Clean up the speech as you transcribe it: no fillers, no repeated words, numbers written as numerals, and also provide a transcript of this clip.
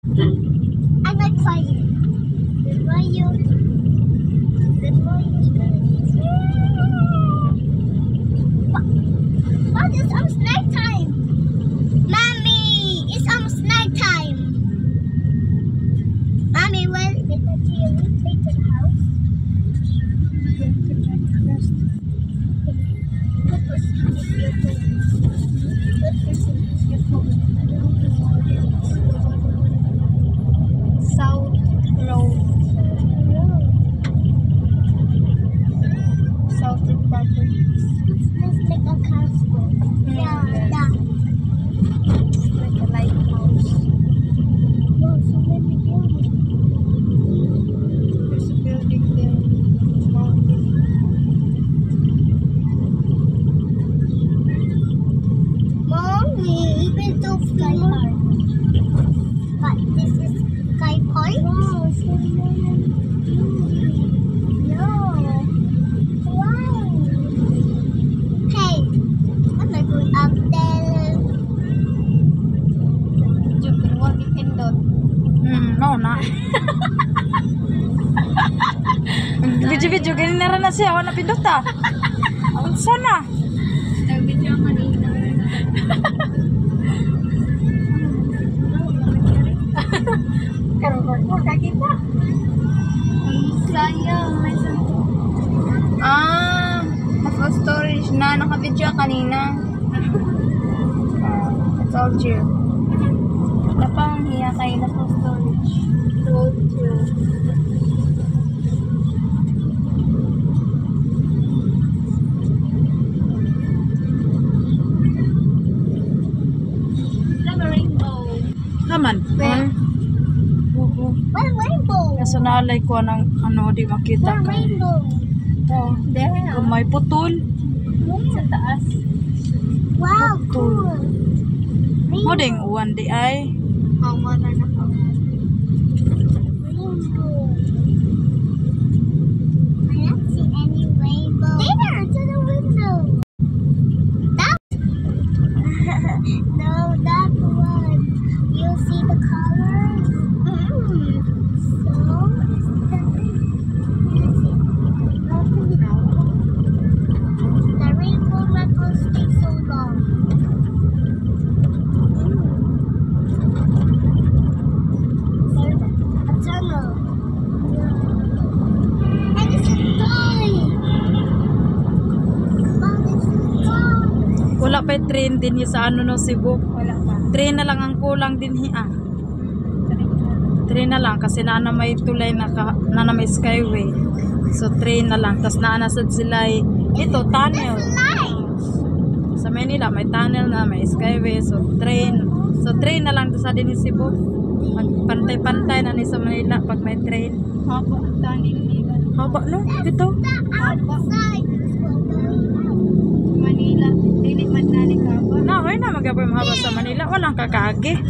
I'm not quiet. Good morning. Good morning. What is almost night time? Mommy, it's almost night time. Mommy, well, get the tea and we take to the house. Good person is your phone. Good person is your phone. South Road. South Republic. Let's make a castle. Yeah, that. Like a lighthouse. Wow, so many buildings. There's a building there. Mountain. Mommy, even though Sky Park. But this is Sky Park? Wow, so many. No. Why? Hey, I'm not going up there. Diyan, pero huwag ipindot. No na. Video-video, ganyan na rin na siya. Wala pindot ah. Sana. Nag-video kanina. Karong ko kakita. Sayang, may Naka-storage na. Naka-video kanina. I told you. Kapang hiya kayo naka-storage. told you. Like a rainbow. Naman. Where? What rainbow? Nasa nalay ko ng ano, di makita What ka. rainbow? Ito. There. May putol. Sa taas. Wow, cool. Mo ding uwan di ay. Hawa na nakawa. Rainbow. I don't see any rainbow. There, to the window. That? No, that one. You see the colors? So, the rainbow not will stay so long. There's a tunnel. And it's a toy. Wow, it's a toy. Wala pa train din hi sa ano no Cebu. Wala pa. Train na lang ang kulang din hi ah. Train na lang kasi na may tulay na may skyway. So train na lang tas naana sad sila ito tunnel. Sa Manila may tunnel na may skyway so train. So train na lang sa din sa Cebu. Pantay-pantay na ni sa Manila pag may train. Haba, tunnel nila. Haba no? Dito. Outside. Manila. Dili man nani ka ba? Na, ay na magabay mahaba sa Manila. Walang kakaagi.